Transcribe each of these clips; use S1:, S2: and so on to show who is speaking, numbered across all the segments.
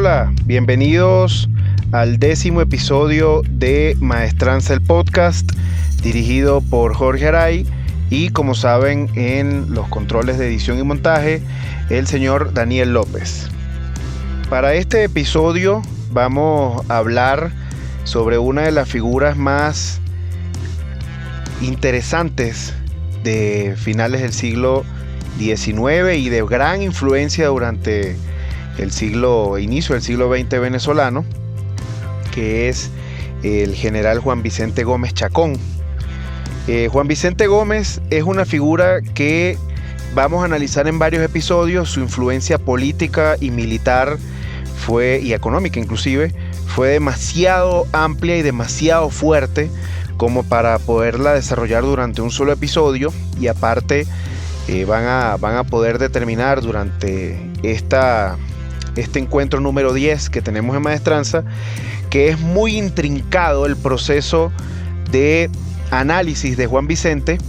S1: Hola, bienvenidos al 10º episodio de Maestranza el Podcast, dirigido por Jorge Aray y, como saben, en los controles de edición y montaje, el señor Daniel López. Para este episodio vamos a hablar sobre una de las figuras más interesantes de finales del siglo XIX y de gran influencia durante el inicio del siglo XX venezolano, que es el general Juan Vicente Gómez Chacón. Juan Vicente Gómez es una figura que vamos a analizar en varios episodios. Su influencia política y militar y económica inclusive fue demasiado amplia y demasiado fuerte como para poderla desarrollar durante un solo episodio, y aparte van a poder determinar durante este encuentro número 10 que tenemos en Maestranza, que es muy intrincado el proceso de análisis de Juan Vicente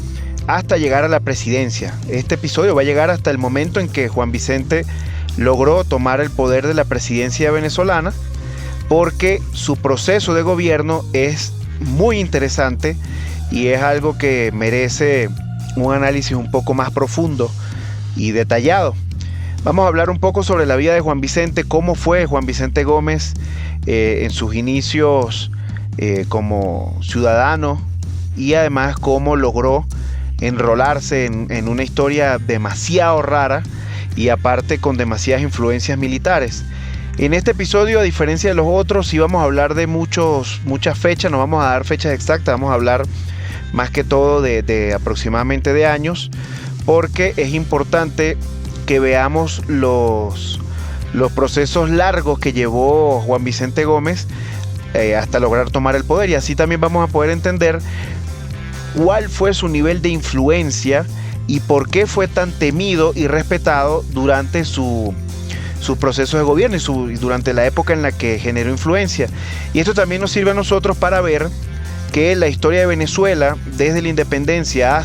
S1: hasta llegar a la presidencia. Este episodio va a llegar hasta el momento en que Juan Vicente logró tomar el poder de la presidencia venezolana, porque su proceso de gobierno es muy interesante y es algo que merece un análisis un poco más profundo y detallado. Vamos a hablar un poco sobre la vida de Juan Vicente, cómo fue Juan Vicente Gómez en sus inicios como ciudadano, y además cómo logró enrolarse en una historia demasiado rara y aparte con demasiadas influencias militares. En este episodio, a diferencia de los otros, sí vamos a hablar de muchas fechas, no vamos a dar fechas exactas, vamos a hablar más que todo de aproximadamente de años, porque es importante que veamos los procesos largos que llevó Juan Vicente Gómez hasta lograr tomar el poder, y así también vamos a poder entender cuál fue su nivel de influencia y por qué fue tan temido y respetado durante su proceso de gobierno y durante la época en la que generó influencia. Y esto también nos sirve a nosotros para ver que la historia de Venezuela, desde la independencia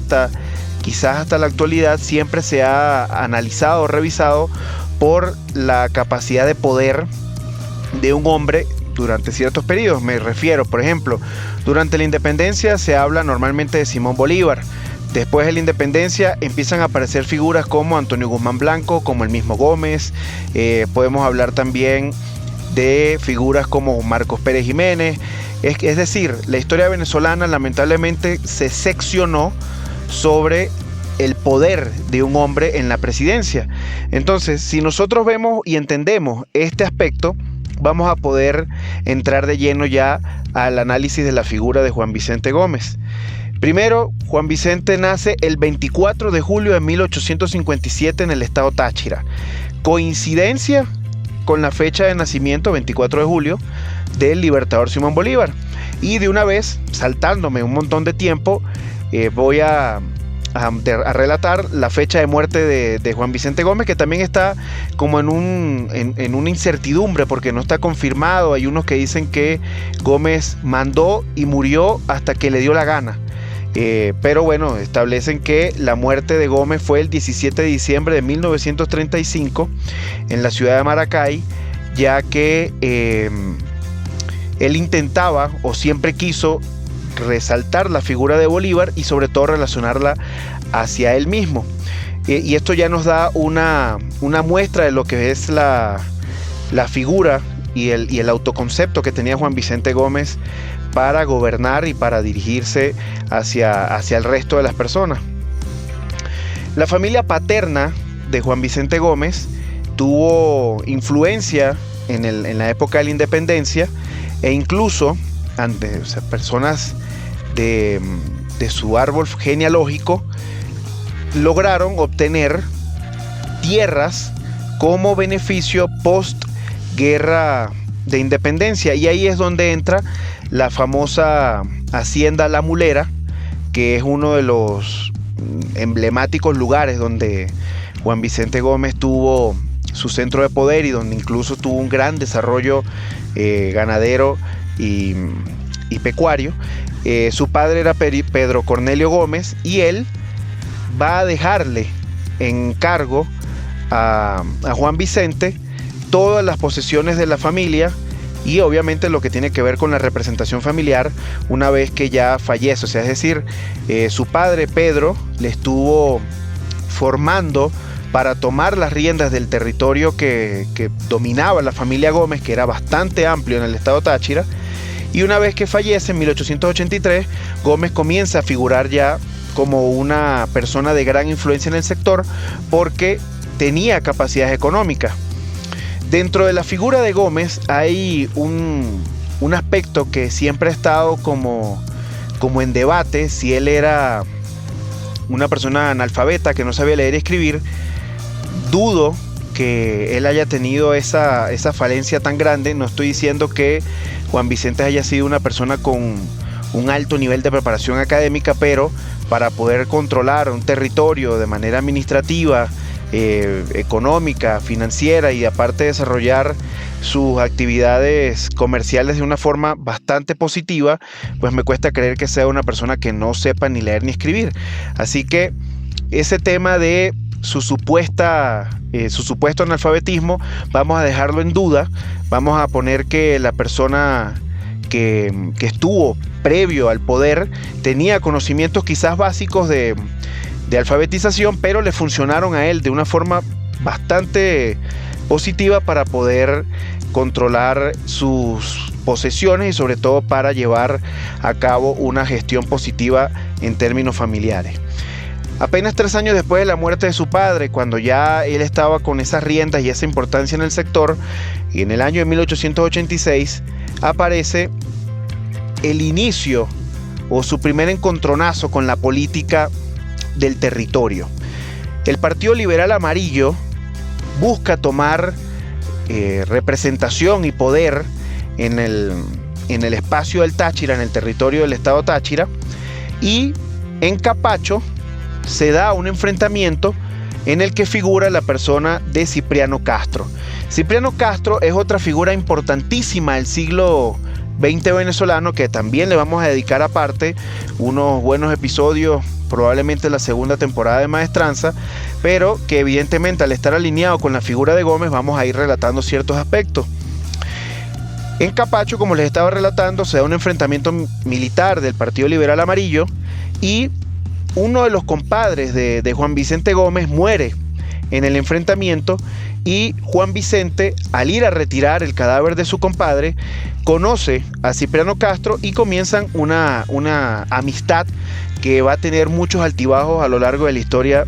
S1: quizás hasta la actualidad, siempre se ha analizado o revisado por la capacidad de poder de un hombre durante ciertos periodos. Me refiero, por ejemplo, durante la independencia se habla normalmente de Simón Bolívar. Después de la independencia empiezan a aparecer figuras como Antonio Guzmán Blanco, como el mismo Gómez. Podemos hablar también de figuras como Marcos Pérez Jiménez. Es decir, la historia venezolana lamentablemente se seccionó sobre el poder de un hombre en la presidencia. Entonces, si nosotros vemos y entendemos este aspecto, vamos a poder entrar de lleno ya al análisis de la figura de Juan Vicente Gómez. Primero, Juan Vicente nace el 24 de julio de 1857 en el estado Táchira. Coincidencia con la fecha de nacimiento, 24 de julio, del libertador Simón Bolívar. Y de una vez, saltándome un montón de tiempo, voy a relatar la fecha de muerte de Juan Vicente Gómez, que también está como en una incertidumbre porque no está confirmado. Hay unos que dicen que Gómez mandó y murió hasta que le dio la gana. Pero bueno, establecen que la muerte de Gómez fue el 17 de diciembre de 1935 en la ciudad de Maracay, ya que él intentaba o siempre quiso resaltar la figura de Bolívar y sobre todo relacionarla hacia él mismo. Y esto ya nos da una muestra de lo que es la figura y el autoconcepto que tenía Juan Vicente Gómez para gobernar y para dirigirse hacia el resto de las personas. La familia paterna de Juan Vicente Gómez tuvo influencia en la época de la independencia, e incluso personas de su árbol genealógico lograron obtener tierras como beneficio post guerra de independencia, y ahí es donde entra la famosa hacienda La Mulera, que es uno de los emblemáticos lugares donde Juan Vicente Gómez tuvo su centro de poder y donde incluso tuvo un gran desarrollo ganadero y pecuario. Su padre era Pedro Cornelio Gómez, y él va a dejarle en cargo a Juan Vicente todas las posesiones de la familia y obviamente lo que tiene que ver con la representación familiar una vez que ya fallece. O sea, es decir, su padre Pedro le estuvo formando para tomar las riendas del territorio que dominaba la familia Gómez, que era bastante amplio en el estado Táchira, y una vez que fallece en 1883, Gómez comienza a figurar ya como una persona de gran influencia en el sector porque tenía capacidades económicas. Dentro de la figura de Gómez hay un aspecto que siempre ha estado como en debate, si él era una persona analfabeta que no sabía leer y escribir. Dudo que él haya tenido esa falencia tan grande. No estoy diciendo que Juan Vicente haya sido una persona con un alto nivel de preparación académica, pero para poder controlar un territorio de manera administrativa, económica, financiera y aparte desarrollar sus actividades comerciales de una forma bastante positiva, pues me cuesta creer que sea una persona que no sepa ni leer ni escribir. Así que ese tema de su supuesto analfabetismo vamos a dejarlo en duda. Vamos a poner que la persona que estuvo previo al poder tenía conocimientos quizás básicos de alfabetización, pero le funcionaron a él de una forma bastante positiva para poder controlar sus posesiones y sobre todo para llevar a cabo una gestión positiva en términos familiares. Apenas 3 años después de la muerte de su padre, cuando ya él estaba con esas riendas y esa importancia en el sector, y en el año de 1886 aparece el inicio o su primer encontronazo con la política del territorio. El Partido Liberal Amarillo busca tomar representación y poder en el espacio del Táchira, en el territorio del estado Táchira, y en Capacho se da un enfrentamiento en el que figura la persona de Cipriano Castro. Cipriano Castro es otra figura importantísima del siglo XX venezolano, que también le vamos a dedicar aparte unos buenos episodios, probablemente la segunda temporada de Maestranza, pero que evidentemente al estar alineado con la figura de Gómez vamos a ir relatando ciertos aspectos. En Capacho, como les estaba relatando, se da un enfrentamiento militar del Partido Liberal Amarillo y uno de los compadres de Juan Vicente Gómez muere en el enfrentamiento, y Juan Vicente, al ir a retirar el cadáver de su compadre, conoce a Cipriano Castro y comienzan una amistad que va a tener muchos altibajos a lo largo de la historia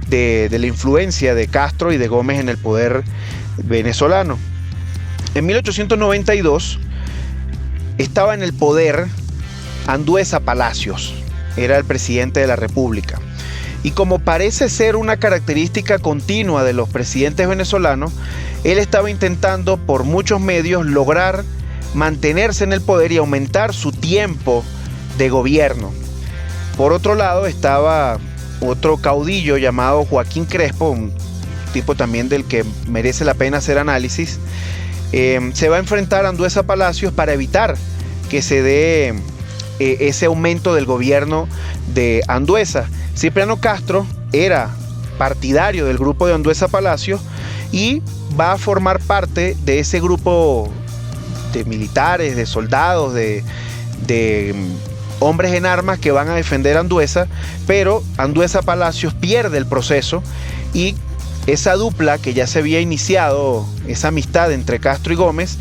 S1: de la influencia de Castro y de Gómez en el poder venezolano. En 1892 estaba en el poder Andueza Palacios, era el presidente de la República. Y como parece ser una característica continua de los presidentes venezolanos, él estaba intentando por muchos medios lograr mantenerse en el poder y aumentar su tiempo de gobierno. Por otro lado estaba otro caudillo llamado Joaquín Crespo, un tipo también del que merece la pena hacer análisis. Se va a enfrentar a Andueza Palacios para evitar que se dé ese aumento del gobierno de Andueza. Cipriano Castro era partidario del grupo de Andueza Palacios y va a formar parte de ese grupo de militares, de soldados, de hombres en armas que van a defender a Andueza, pero Andueza Palacios pierde el proceso y esa dupla que ya se había iniciado, esa amistad entre Castro y Gómez,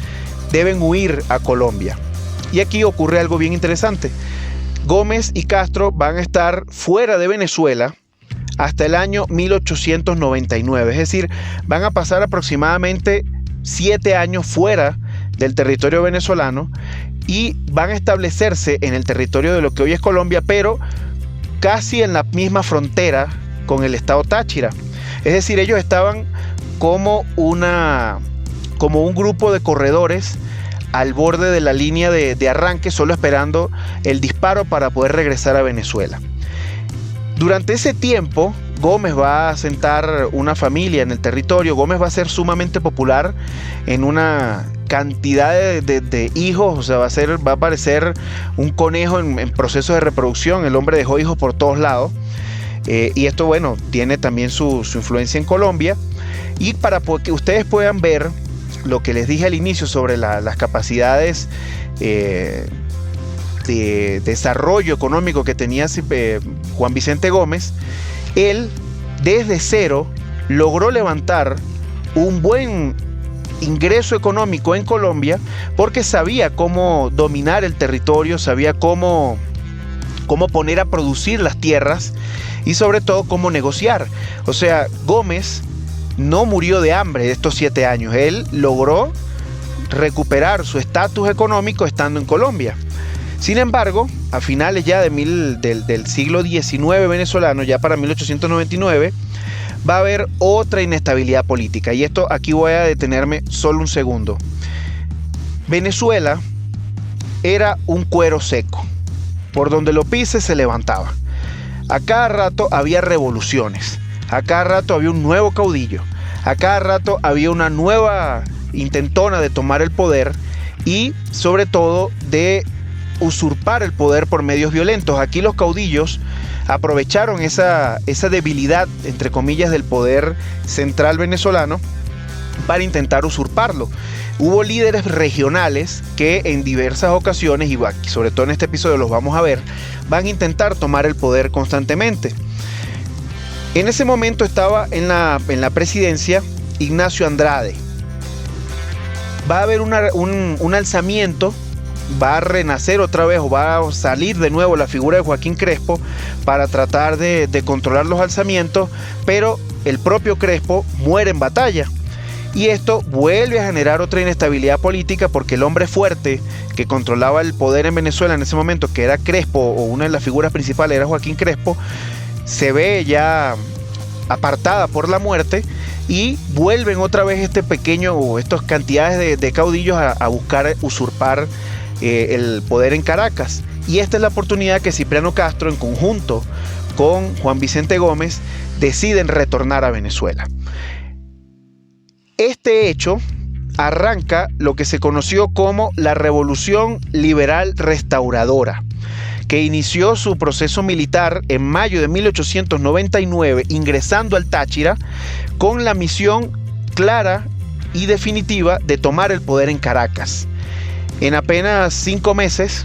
S1: deben huir a Colombia. Y aquí ocurre algo bien interesante. Gómez y Castro van a estar fuera de Venezuela hasta el año 1899, es decir, van a pasar aproximadamente 7 años fuera del territorio venezolano y van a establecerse en el territorio de lo que hoy es Colombia, pero casi en la misma frontera con el estado Táchira. Es decir, ellos estaban como un grupo de corredores al borde de la línea de arranque, solo esperando el disparo para poder regresar a Venezuela. Durante ese tiempo, Gómez va a asentar una familia en el territorio. Gómez va a ser sumamente popular en una cantidad de hijos, o sea, va a aparecer un conejo en procesos de reproducción. El hombre dejó hijos por todos lados. Y esto, bueno, tiene también su influencia en Colombia. Y para que ustedes puedan ver lo que les dije al inicio sobre las capacidades de desarrollo económico que tenía Juan Vicente Gómez, él desde cero logró levantar un buen ingreso económico en Colombia porque sabía cómo dominar el territorio, sabía cómo poner a producir las tierras y sobre todo cómo negociar. O sea, Gómez no murió de hambre estos 7 años, él logró recuperar su estatus económico estando en Colombia. Sin embargo, a finales ya del siglo XIX venezolano, ya para 1899, va a haber otra inestabilidad política. Y esto aquí voy a detenerme solo un segundo. Venezuela era un cuero seco. Por donde lo pise se levantaba. A cada rato había revoluciones. A cada rato había un nuevo caudillo. A cada rato había una nueva intentona de tomar el poder y sobre todo de usurpar el poder por medios violentos. Aquí los caudillos aprovecharon esa debilidad, entre comillas, del poder central venezolano para intentar usurparlo. Hubo líderes regionales que en diversas ocasiones, y sobre todo en este episodio los vamos a ver, van a intentar tomar el poder constantemente. En ese momento estaba en la presidencia Ignacio Andrade. Va a haber un alzamiento, va a renacer otra vez o va a salir de nuevo la figura de Joaquín Crespo para tratar de controlar los alzamientos, pero el propio Crespo muere en batalla. Y esto vuelve a generar otra inestabilidad política porque el hombre fuerte que controlaba el poder en Venezuela en ese momento, que era Crespo, o una de las figuras principales era Joaquín Crespo, se ve ya apartada por la muerte y vuelven otra vez estas cantidades de caudillos a buscar usurpar el poder en Caracas. Y esta es la oportunidad que Cipriano Castro, en conjunto con Juan Vicente Gómez, deciden retornar a Venezuela. Este hecho arranca lo que se conoció como la Revolución Liberal Restauradora, que inició su proceso militar en mayo de 1899, ingresando al Táchira con la misión clara y definitiva de tomar el poder en Caracas. En apenas 5 meses,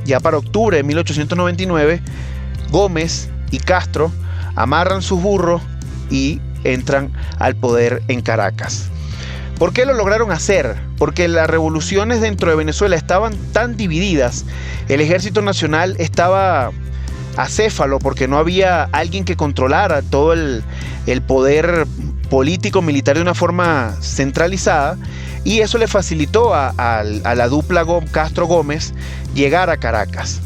S1: ya para octubre de 1899, Gómez y Castro amarran sus burros y entran al poder en Caracas. ¿Por qué lo lograron hacer? Porque las revoluciones dentro de Venezuela estaban tan divididas, el Ejército Nacional estaba acéfalo porque no había alguien que controlara todo el poder político militar de una forma centralizada, y eso le facilitó a la dupla Castro-Gómez llegar a Caracas.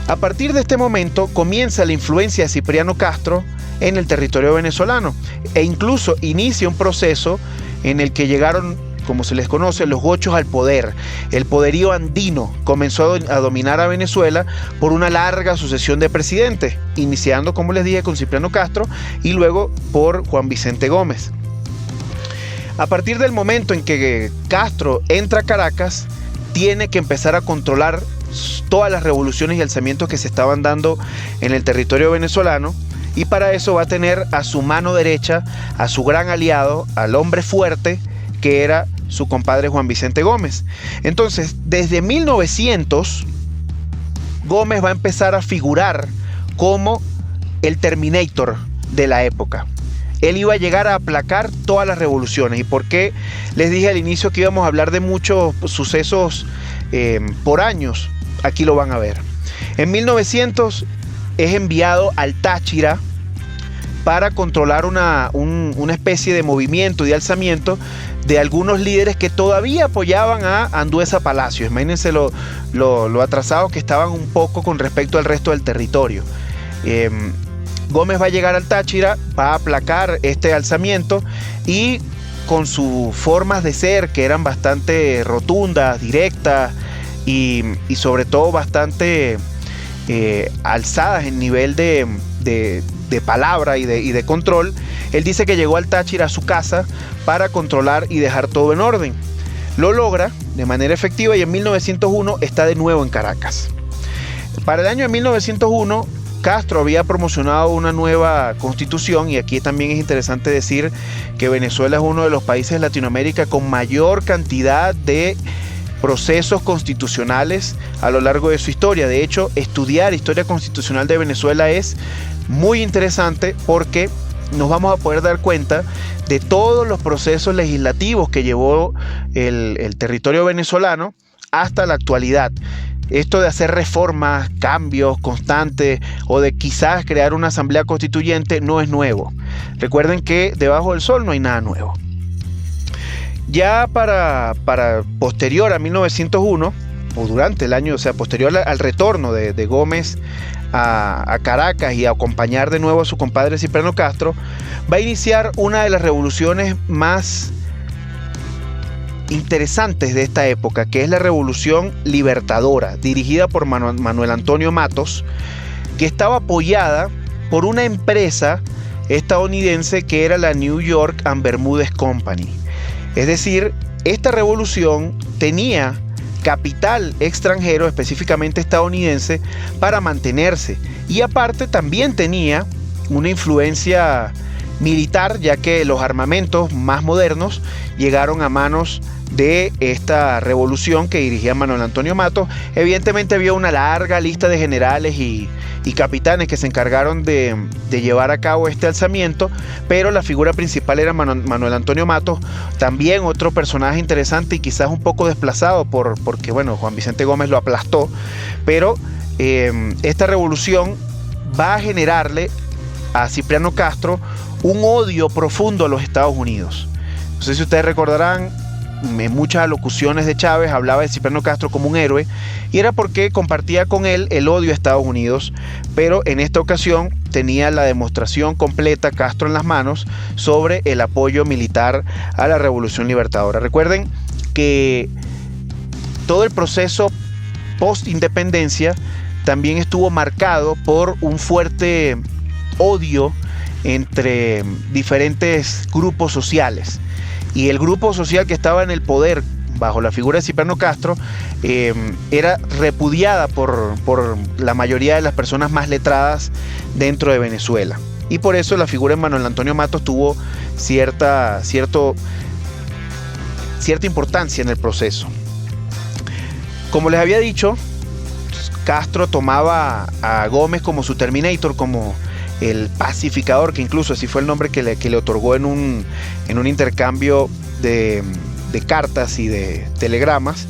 S1: A partir de este momento comienza la influencia de Cipriano Castro en el territorio venezolano e incluso inicia un proceso en el que llegaron, como se les conoce, los gochos al poder. El poderío andino comenzó a dominar a Venezuela por una larga sucesión de presidentes, iniciando, como les dije, con Cipriano Castro y luego por Juan Vicente Gómez. A partir del momento en que Castro entra a Caracas, tiene que empezar a controlar todas las revoluciones y alzamientos que se estaban dando en el territorio venezolano, y para eso va a tener a su mano derecha a su gran aliado, al hombre fuerte que era su compadre Juan Vicente Gómez. Entonces, desde 1900, Gómez va a empezar a figurar como el Terminator de la época. Él iba a llegar a aplacar todas las revoluciones. ¿Y por qué les dije al inicio que íbamos a hablar de muchos sucesos por años? Aquí lo van a ver. En 1900 es enviado al Táchira para controlar una especie de movimiento y de alzamiento de algunos líderes que todavía apoyaban a Andueza Palacios. Imagínense lo atrasados que estaban un poco con respecto al resto del territorio. Gómez va a llegar al Táchira, va a aplacar este alzamiento y con sus formas de ser, que eran bastante rotundas, directas y sobre todo bastante alzadas en nivel de palabra y de control, él dice que llegó al Táchira, a su casa, para controlar y dejar todo en orden. Lo logra de manera efectiva y en 1901 está de nuevo en Caracas. Para el año de 1901 Castro había promocionado una nueva constitución, y aquí también es interesante decir que Venezuela es uno de los países de Latinoamérica con mayor cantidad de procesos constitucionales a lo largo de su historia. De hecho, estudiar historia constitucional de Venezuela es muy interesante porque nos vamos a poder dar cuenta de todos los procesos legislativos que llevó el territorio venezolano hasta la actualidad. Esto de hacer reformas, cambios constantes o de quizás crear una asamblea constituyente no es nuevo. Recuerden que debajo del sol no hay nada nuevo. Ya para posterior a 1901, o durante el año, o sea, posterior al retorno de Gómez a Caracas y a acompañar de nuevo a su compadre Cipriano Castro, va a iniciar una de las revoluciones más interesantes de esta época, que es la Revolución Libertadora, dirigida por Manuel Antonio Matos, que estaba apoyada por una empresa estadounidense que era la New York and Bermúdez Company. Es decir, esta revolución tenía capital extranjero, específicamente estadounidense, para mantenerse, y aparte también tenía una influencia militar, ya que los armamentos más modernos llegaron a manos de esta revolución que dirigía Manuel Antonio Matos. Evidentemente había una larga lista de generales y capitanes que se encargaron de llevar a cabo este alzamiento, pero la figura principal era Manuel Antonio Matos, también otro personaje interesante y quizás un poco desplazado porque bueno, Juan Vicente Gómez lo aplastó, pero esta revolución va a generarle a Cipriano Castro un odio profundo a los Estados Unidos. No sé si ustedes recordarán, en muchas alocuciones de Chávez hablaba de Cipriano Castro como un héroe, y era porque compartía con él el odio a Estados Unidos, pero en esta ocasión tenía la demostración completa Castro en las manos sobre el apoyo militar a la Revolución Libertadora. Recuerden que todo el proceso post-independencia también estuvo marcado por un fuerte odio entre diferentes grupos sociales, y el grupo social que estaba en el poder bajo la figura de Cipriano Castro era repudiada por la mayoría de las personas más letradas dentro de Venezuela, y por eso la figura de Manuel Antonio Matos tuvo cierta importancia en el proceso. Como les había dicho, Castro tomaba a Gómez como su Terminator, como el pacificador, que incluso así fue el nombre que le otorgó en un intercambio de cartas y de telegramas.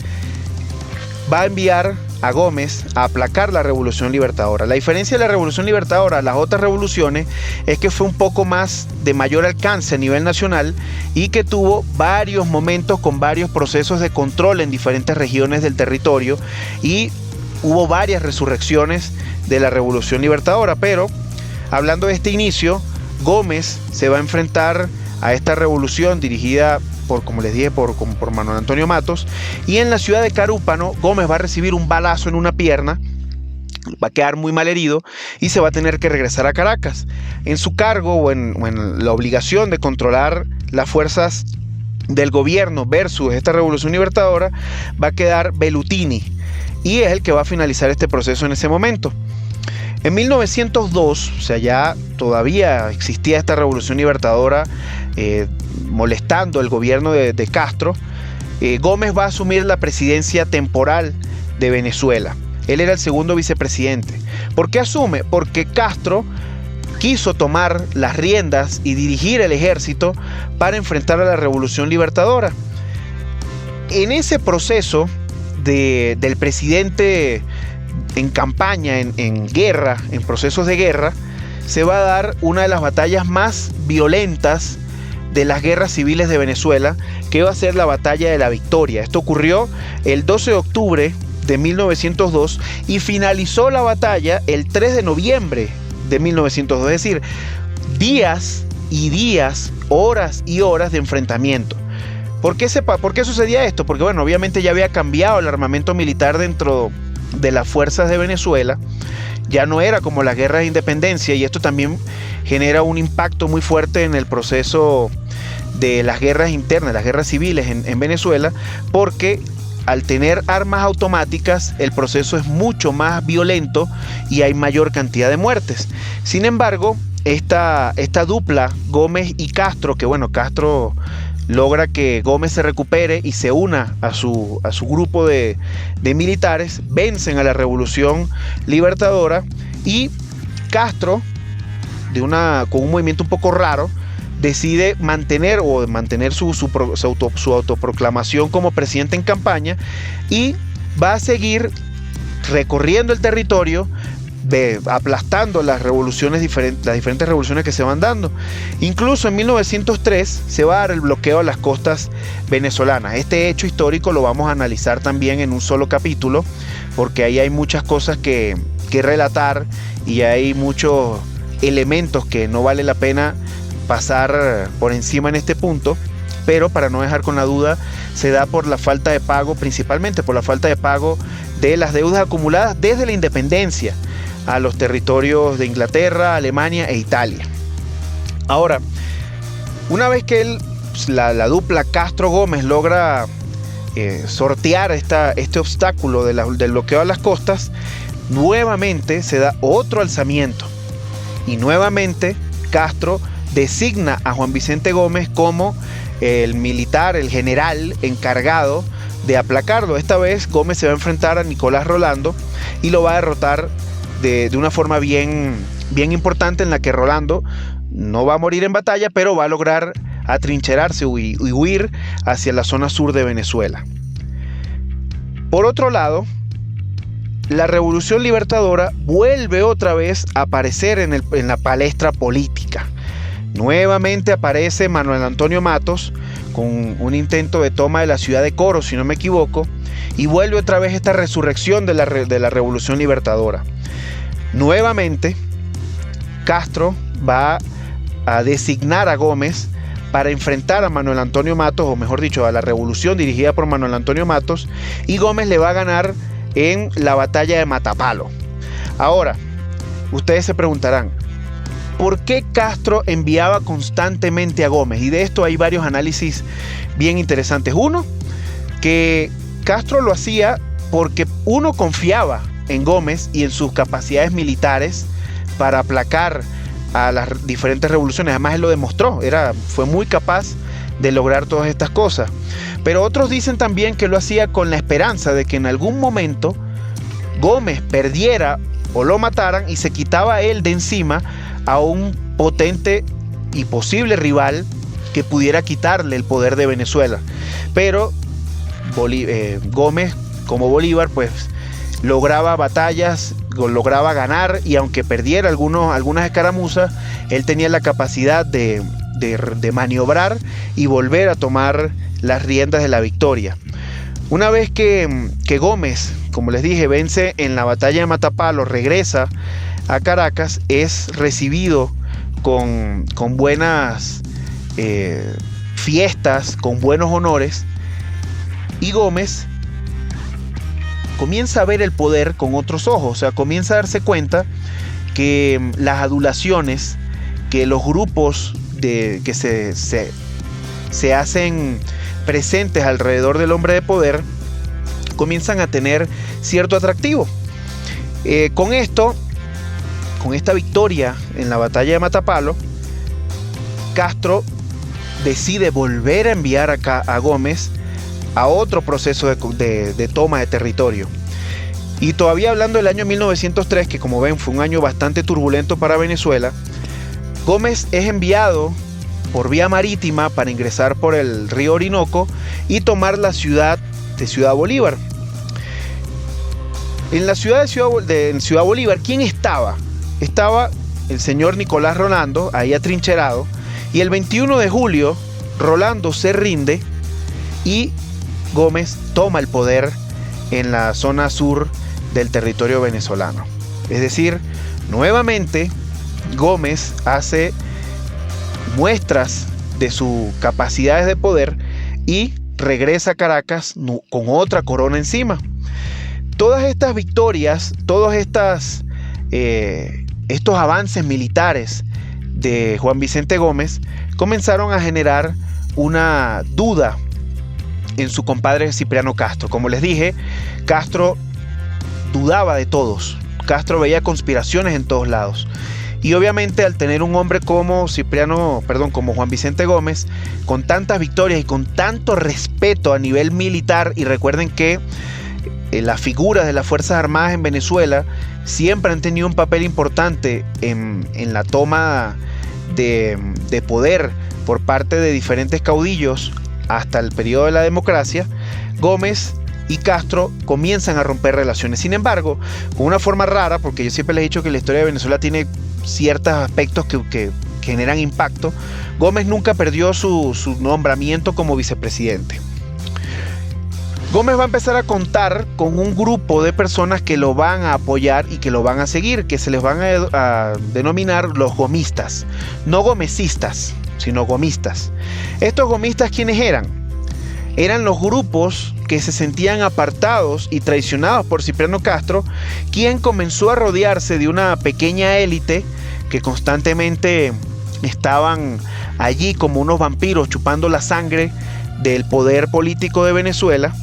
S1: Va a enviar a Gómez a aplacar la Revolución Libertadora. La diferencia de la Revolución Libertadora a las otras revoluciones es que fue un poco más de mayor alcance a nivel nacional y que tuvo varios momentos con varios procesos de control en diferentes regiones del territorio, y hubo varias resurrecciones de la Revolución Libertadora. Pero hablando de este inicio, Gómez se va a enfrentar a esta revolución dirigida como les dije, por Manuel Antonio Matos, y en la ciudad de Carúpano Gómez va a recibir un balazo en una pierna, va a quedar muy mal herido y se va a tener que regresar a Caracas. En su cargo o en la obligación de controlar las fuerzas del gobierno versus esta Revolución Libertadora va a quedar Bellutini, y es el que va a finalizar este proceso en ese momento. En 1902, o sea, ya todavía existía esta Revolución Libertadora molestando el gobierno de Castro. Gómez va a asumir la presidencia temporal de Venezuela. Él era el segundo vicepresidente. ¿Por qué asume? Porque Castro quiso tomar las riendas y dirigir el ejército para enfrentar a la Revolución Libertadora. En ese proceso del presidente en campaña, en guerra, en procesos de guerra, se va a dar una de las batallas más violentas de las guerras civiles de Venezuela, que va a ser la Batalla de la Victoria. Esto ocurrió el 12 de octubre de 1902 y finalizó la batalla el 3 de noviembre de 1902, es decir, días y días, horas y horas de enfrentamiento. ¿Por qué sucedía esto? Porque bueno, obviamente ya había cambiado el armamento militar dentro de las fuerzas de Venezuela, ya no era como las guerras de independencia, y esto también genera un impacto muy fuerte en el proceso de las guerras internas, las guerras civiles en Venezuela, porque al tener armas automáticas, el proceso es mucho más violento y hay mayor cantidad de muertes. Sin embargo, esta dupla, Gómez y Castro, que bueno, Castro logra que Gómez se recupere y se una a su grupo de militares, vencen a la Revolución Libertadora, y Castro, con un movimiento un poco raro, decide mantener su autoproclamación como presidente en campaña, y va a seguir recorriendo el territorio, aplastando las diferentes revoluciones que se van dando. Incluso en 1903 se va a dar el bloqueo a las costas venezolanas. Este hecho histórico lo vamos a analizar también en un solo capítulo, porque ahí hay muchas cosas que relatar y hay muchos elementos que no vale la pena pasar por encima en este punto, pero para no dejar con la duda, se da por la falta de pago, principalmente por la falta de pago de las deudas acumuladas desde la independencia a los territorios de Inglaterra, Alemania e Italia. Ahora, una vez que la dupla Castro-Gómez logra sortear este obstáculo del bloqueo a las costas, nuevamente se da otro alzamiento, y nuevamente Castro designa a Juan Vicente Gómez como el militar, el general encargado de aplacarlo. Esta vez Gómez se va a enfrentar a Nicolás Rolando y lo va a derrotar de una forma bien importante, en la que Rolando no va a morir en batalla, pero va a lograr atrincherarse y huir hacia la zona sur de Venezuela. Por otro lado, la Revolución Libertadora vuelve otra vez a aparecer en la palestra política. Nuevamente aparece Manuel Antonio Matos con un intento de toma de la ciudad de Coro, si no me equivoco, y vuelve otra vez esta resurrección de la Revolución Libertadora. Nuevamente, Castro va a designar a Gómez para enfrentar a Manuel Antonio Matos, o mejor dicho, a la revolución dirigida por Manuel Antonio Matos, y Gómez le va a ganar en la batalla de Matapalo. Ahora, ustedes se preguntarán, ¿por qué Castro enviaba constantemente a Gómez? Y de esto hay varios análisis bien interesantes. Uno, que Castro lo hacía porque uno confiaba en Gómez y en sus capacidades militares para aplacar a las diferentes revoluciones. Además, él lo demostró, fue muy capaz de lograr todas estas cosas. Pero otros dicen también que lo hacía con la esperanza de que en algún momento Gómez perdiera o lo mataran y se quitaba él de encima a un potente y posible rival que pudiera quitarle el poder de Venezuela. Pero Gómez, como Bolívar, pues lograba batallas, lograba ganar, y aunque perdiera algunas escaramuzas, él tenía la capacidad de maniobrar y volver a tomar las riendas de la victoria. Una vez que Gómez, como les dije, vence en la batalla de Matapalo, regresa a Caracas, es recibido con buenas fiestas, con buenos honores, y Gómez comienza a ver el poder con otros ojos. O sea, comienza a darse cuenta que las adulaciones, que los grupos que se hacen presentes alrededor del hombre de poder, comienzan a tener cierto atractivo. Con esta victoria en la batalla de Matapalo, Castro decide volver a enviar a Gómez a otro proceso de toma de territorio. Y todavía hablando del año 1903, que como ven fue un año bastante turbulento para Venezuela, Gómez es enviado por vía marítima para ingresar por el río Orinoco y tomar la ciudad de Ciudad Bolívar. En la ciudad de Ciudad Bolívar, ¿quién estaba? Estaba el señor Nicolás Rolando, ahí atrincherado, y el 21 de julio Rolando se rinde y Gómez toma el poder en la zona sur del territorio venezolano. Es decir, nuevamente Gómez hace muestras de sus capacidades de poder y regresa a Caracas con otra corona encima. Todas estas victorias, todos estos avances militares de Juan Vicente Gómez comenzaron a generar una duda en su compadre Cipriano Castro. Como les dije, Castro dudaba de todos. Castro veía conspiraciones en todos lados. Y obviamente al tener un hombre como como Juan Vicente Gómez, con tantas victorias y con tanto respeto a nivel militar, y recuerden que las figuras de las Fuerzas Armadas en Venezuela siempre han tenido un papel importante en la toma de poder por parte de diferentes caudillos hasta el periodo de la democracia, Gómez y Castro comienzan a romper relaciones. Sin embargo, con una forma rara, porque yo siempre les he dicho que la historia de Venezuela tiene ciertos aspectos que generan impacto, Gómez nunca perdió su nombramiento como vicepresidente. Gómez va a empezar a contar con un grupo de personas que lo van a apoyar y que lo van a seguir, que se les van a denominar los gomistas. No gomecistas, sino gomistas. ¿Estos gomistas quiénes eran? Eran los grupos que se sentían apartados y traicionados por Cipriano Castro, quien comenzó a rodearse de una pequeña élite que constantemente estaban allí como unos vampiros chupando la sangre del poder político de Venezuela.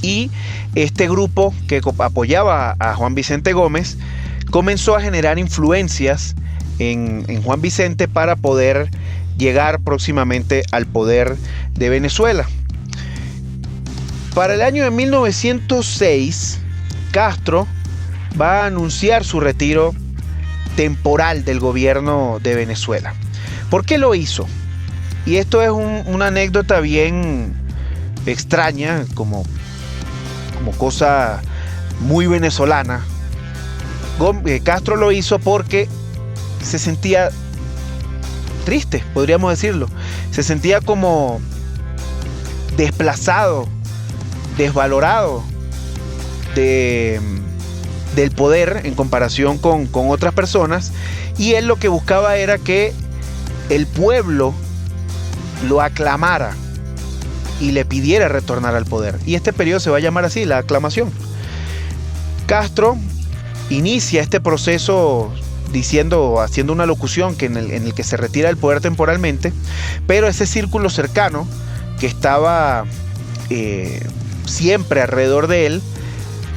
S1: Y este grupo que apoyaba a Juan Vicente Gómez comenzó a generar influencias en Juan Vicente para poder llegar próximamente al poder de Venezuela. Para el año de 1906, Castro va a anunciar su retiro temporal del gobierno de Venezuela. ¿Por qué lo hizo? Y esto es una anécdota bien extraña, como cosa muy venezolana. Castro lo hizo porque se sentía triste, podríamos decirlo. Se sentía como desplazado, desvalorado del poder en comparación con otras personas, y él lo que buscaba era que el pueblo lo aclamara y le pidiera retornar al poder. Y este periodo se va a llamar así, la aclamación. Castro inicia este proceso haciendo una locución en el que se retira del poder temporalmente, pero ese círculo cercano que estaba siempre alrededor de él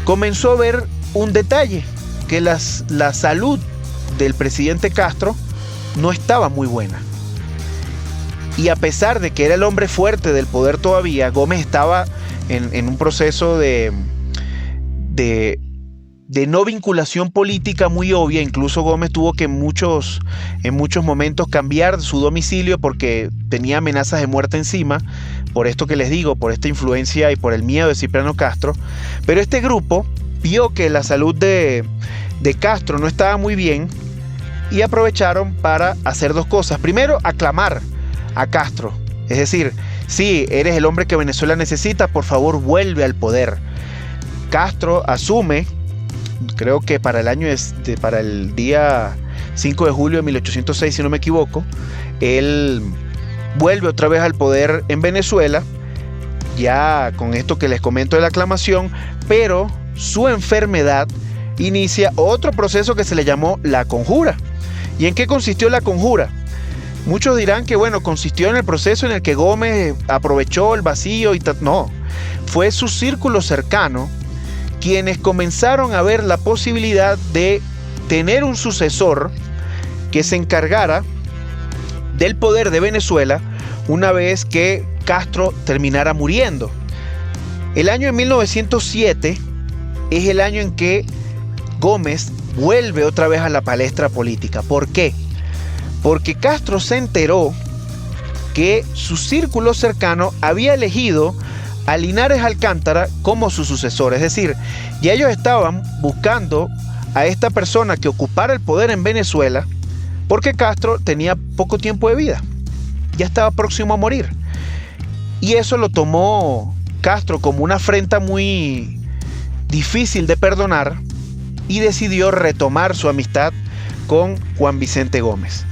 S1: comenzó a ver un detalle, que la salud del presidente Castro no estaba muy buena. Y a pesar de que era el hombre fuerte del poder todavía, Gómez estaba en un proceso de no vinculación política muy obvia. Incluso Gómez tuvo que en muchos momentos cambiar su domicilio porque tenía amenazas de muerte encima, por esto que les digo, por esta influencia y por el miedo de Cipriano Castro. Pero este grupo vio que la salud de Castro no estaba muy bien y aprovecharon para hacer dos cosas. Primero, aclamar a Castro, es decir, sí, eres el hombre que Venezuela necesita, por favor vuelve al poder. Castro asume, creo que para el día 5 de julio de 1806, si no me equivoco, él vuelve otra vez al poder en Venezuela, ya con esto que les comento de la aclamación, pero su enfermedad inicia otro proceso que se le llamó la conjura. ¿Y en qué consistió la conjura? Muchos dirán que consistió en el proceso en el que Gómez aprovechó el vacío no, fue su círculo cercano quienes comenzaron a ver la posibilidad de tener un sucesor que se encargara del poder de Venezuela una vez que Castro terminara muriendo. El año de 1907 es el año en que Gómez vuelve otra vez a la palestra política. ¿Por qué? Porque Castro se enteró que su círculo cercano había elegido a Linares Alcántara como su sucesor. Es decir, ya ellos estaban buscando a esta persona que ocupara el poder en Venezuela, porque Castro tenía poco tiempo de vida, ya estaba próximo a morir. Y eso lo tomó Castro como una afrenta muy difícil de perdonar y decidió retomar su amistad con Juan Vicente Gómez.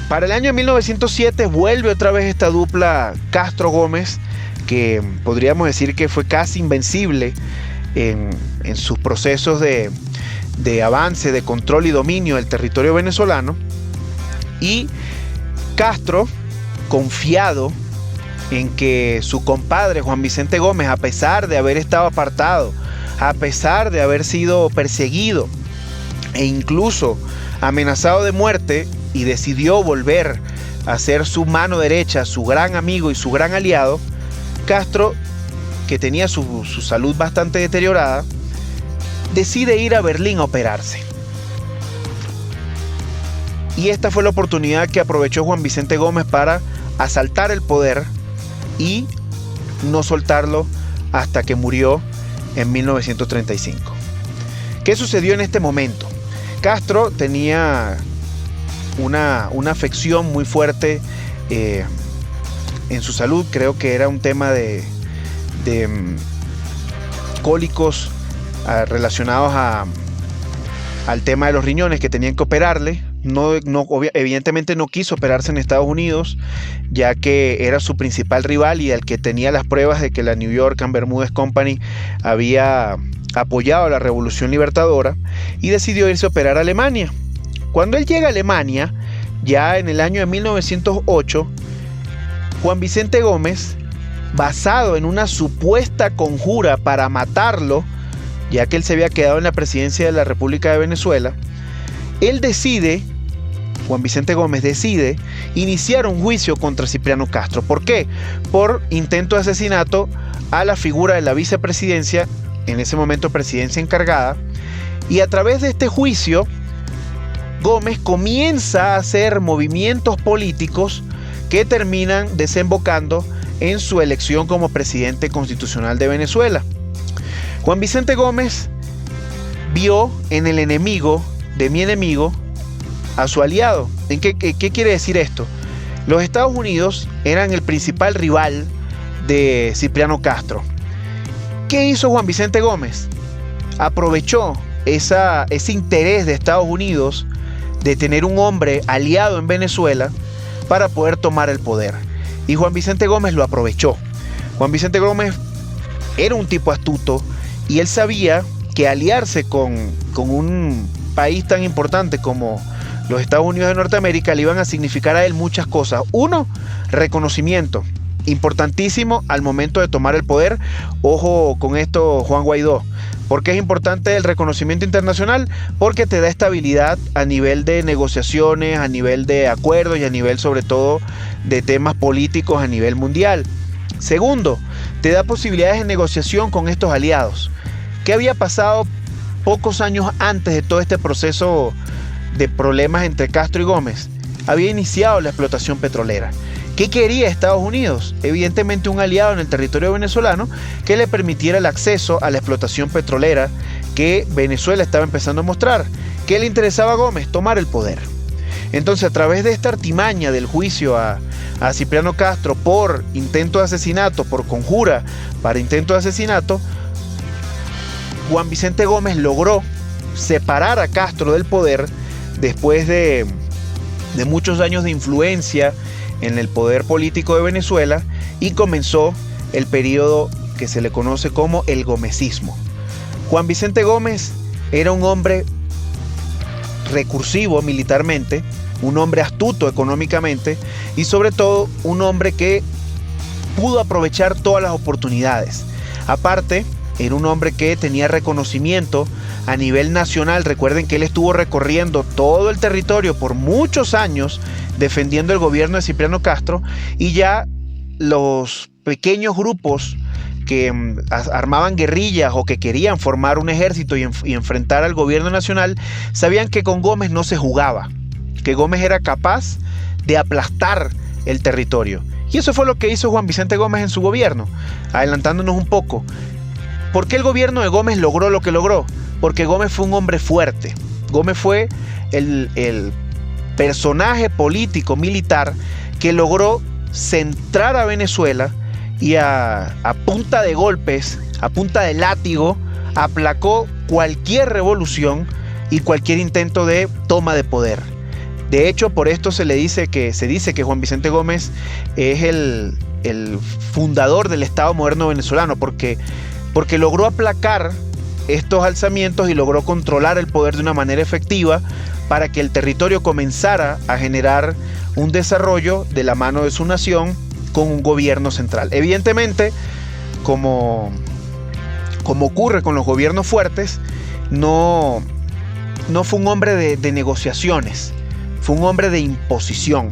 S1: Para el año 1907 vuelve otra vez esta dupla Castro-Gómez, que podríamos decir que fue casi invencible en sus procesos de avance, de control y dominio del territorio venezolano. Y Castro, confiado en que su compadre Juan Vicente Gómez, a pesar de haber estado apartado, a pesar de haber sido perseguido e incluso amenazado de muerte, y decidió volver a ser su mano derecha, su gran amigo y su gran aliado, Castro, que tenía su salud bastante deteriorada, decide ir a Berlín a operarse. Y esta fue la oportunidad que aprovechó Juan Vicente Gómez para asaltar el poder y no soltarlo hasta que murió en 1935. ¿Qué sucedió en este momento? Castro tenía una afección muy fuerte en su salud. Creo que era un tema de cólicos relacionados al tema de los riñones que tenían que operarle. Evidentemente no quiso operarse en Estados Unidos, ya que era su principal rival y el que tenía las pruebas de que la New York and Bermúdez Company había apoyado a la Revolución Libertadora, y decidió irse a operar a Alemania. Cuando él llega a Alemania, ya en el año de 1908, Juan Vicente Gómez, basado en una supuesta conjura para matarlo, ya que él se había quedado en la presidencia de la República de Venezuela, Juan Vicente Gómez decide iniciar un juicio contra Cipriano Castro. ¿Por qué? Por intento de asesinato a la figura de la vicepresidencia, en ese momento presidencia encargada, y a través de este juicio, Gómez comienza a hacer movimientos políticos que terminan desembocando en su elección como presidente constitucional de Venezuela. Juan Vicente Gómez vio en el enemigo de mi enemigo a su aliado. ¿Qué quiere decir esto? Los Estados Unidos eran el principal rival de Cipriano Castro. ¿Qué hizo Juan Vicente Gómez? Aprovechó ese interés de Estados Unidos de tener un hombre aliado en Venezuela para poder tomar el poder. Y Juan Vicente Gómez lo aprovechó. Juan Vicente Gómez era un tipo astuto y él sabía que aliarse con un país tan importante como los Estados Unidos de Norteamérica le iban a significar a él muchas cosas. Uno, reconocimiento, importantísimo al momento de tomar el poder. Ojo con esto, Juan Guaidó. ¿Por qué es importante el reconocimiento internacional? Porque te da estabilidad a nivel de negociaciones, a nivel de acuerdos y a nivel sobre todo de temas políticos a nivel mundial. Segundo, te da posibilidades de negociación con estos aliados. ¿Qué había pasado pocos años antes de todo este proceso de problemas entre Castro y Gómez? Había iniciado la explotación petrolera. ¿Qué quería Estados Unidos? Evidentemente un aliado en el territorio venezolano que le permitiera el acceso a la explotación petrolera que Venezuela estaba empezando a mostrar. ¿Qué le interesaba a Gómez? Tomar el poder. Entonces, a través de esta artimaña del juicio a Cipriano Castro por intento de asesinato, por conjura para intento de asesinato, Juan Vicente Gómez logró separar a Castro del poder después de muchos años de influencia en el poder político de Venezuela, y comenzó el periodo que se le conoce como el gomecismo. Juan Vicente Gómez era un hombre recursivo militarmente, un hombre astuto económicamente y sobre todo un hombre que pudo aprovechar todas las oportunidades. Aparte, era un hombre que tenía reconocimiento a nivel nacional. Recuerden que él estuvo recorriendo todo el territorio por muchos años defendiendo el gobierno de Cipriano Castro, y ya los pequeños grupos que armaban guerrillas o que querían formar un ejército y enfrentar al gobierno nacional sabían que con Gómez no se jugaba, que Gómez era capaz de aplastar el territorio. Y eso fue lo que hizo Juan Vicente Gómez en su gobierno. Adelantándonos un poco, ¿por qué el gobierno de Gómez logró lo que logró? Porque Gómez fue un hombre fuerte. Gómez fue el personaje político militar que logró centrar a Venezuela y a punta de golpes, a punta de látigo, aplacó cualquier revolución y cualquier intento de toma de poder. De hecho, por esto se dice que Juan Vicente Gómez es el fundador del Estado moderno venezolano, porque logró aplacar estos alzamientos y logró controlar el poder de una manera efectiva para que el territorio comenzara a generar un desarrollo de la mano de su nación con un gobierno central. Evidentemente, como ocurre con los gobiernos fuertes, no fue un hombre de negociaciones, fue un hombre de imposición.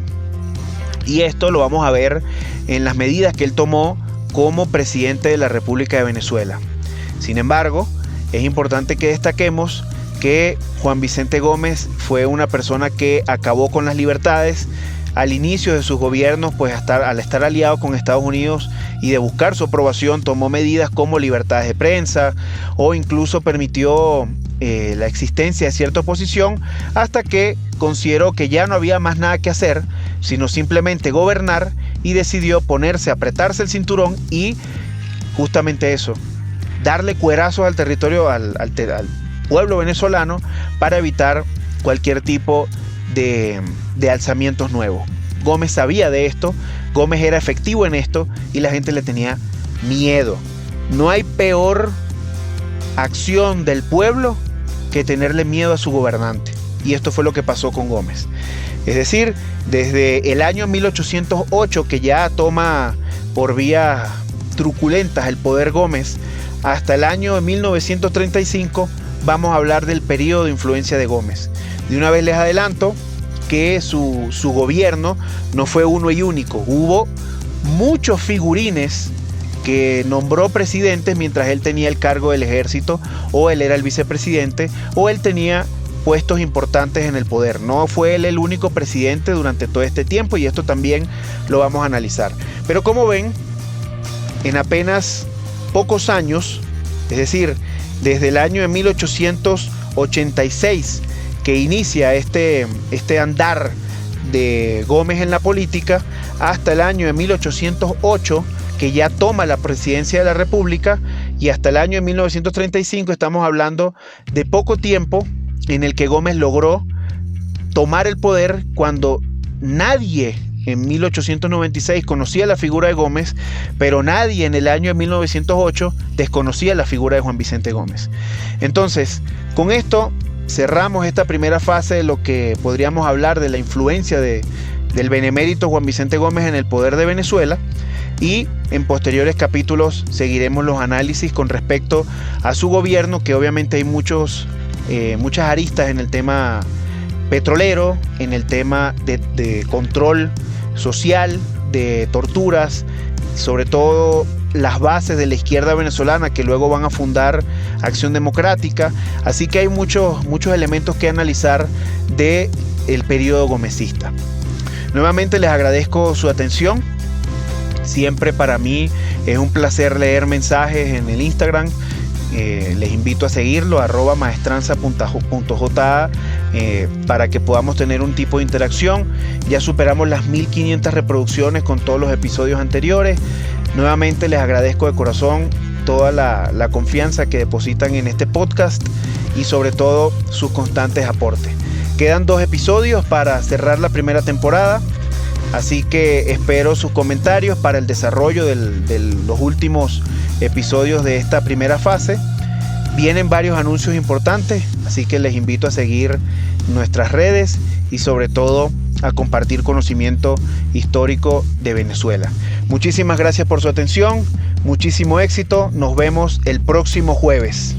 S1: Y esto lo vamos a ver en las medidas que él tomó como presidente de la República de Venezuela. Sin embargo, es importante que destaquemos que Juan Vicente Gómez fue una persona que acabó con las libertades al inicio de sus gobiernos, pues al estar aliado con Estados Unidos y de buscar su aprobación, tomó medidas como libertades de prensa o incluso permitió la existencia de cierta oposición, hasta que consideró que ya no había más nada que hacer, sino simplemente gobernar, y decidió ponerse, apretarse el cinturón y justamente eso, darle cuerazos al territorio, al pueblo venezolano, para evitar cualquier tipo de alzamientos nuevos. Gómez sabía de esto, Gómez era efectivo en esto y la gente le tenía miedo. No hay peor acción del pueblo que tenerle miedo a su gobernante, y esto fue lo que pasó con Gómez. Es decir, desde el año 1808, que ya toma por vías truculentas el poder Gómez, hasta el año 1935, vamos a hablar del periodo de influencia de Gómez. De una vez les adelanto que su gobierno no fue uno y único. Hubo muchos figurines que nombró presidentes mientras él tenía el cargo del ejército, o él era el vicepresidente, o él tenía puestos importantes en el poder. No fue él el único presidente durante todo este tiempo, y esto también lo vamos a analizar. Pero como ven, en apenas pocos años, es decir, desde el año de 1886 que inicia este andar de Gómez en la política, hasta el año de 1808 que ya toma la presidencia de la República, y hasta el año de 1935 estamos hablando de poco tiempo en el que Gómez logró tomar el poder, cuando nadie en 1896 conocía la figura de Gómez, pero nadie en el año de 1908 desconocía la figura de Juan Vicente Gómez. Entonces, con esto cerramos esta primera fase de lo que podríamos hablar de la influencia del benemérito Juan Vicente Gómez en el poder de Venezuela, y en posteriores capítulos seguiremos los análisis con respecto a su gobierno, que obviamente hay muchas aristas en el tema petrolero, en el tema de control social, de torturas, sobre todo las bases de la izquierda venezolana que luego van a fundar Acción Democrática. Así que hay muchos elementos que analizar del periodo gomecista. Nuevamente les agradezco su atención. Siempre para mí es un placer leer mensajes en el Instagram. Les invito a seguirlo, @maestranza.ja, para que podamos tener un tipo de interacción. Ya superamos las 1500 reproducciones con todos los episodios anteriores. Nuevamente les agradezco de corazón toda la confianza que depositan en este podcast, y sobre todo sus constantes aportes. Quedan 2 episodios para cerrar la primera temporada, así que espero sus comentarios para el desarrollo de los últimos episodios de esta primera fase. Vienen varios anuncios importantes, así que les invito a seguir nuestras redes y sobre todo a compartir conocimiento histórico de Venezuela. Muchísimas gracias por su atención, muchísimo éxito, nos vemos el próximo jueves.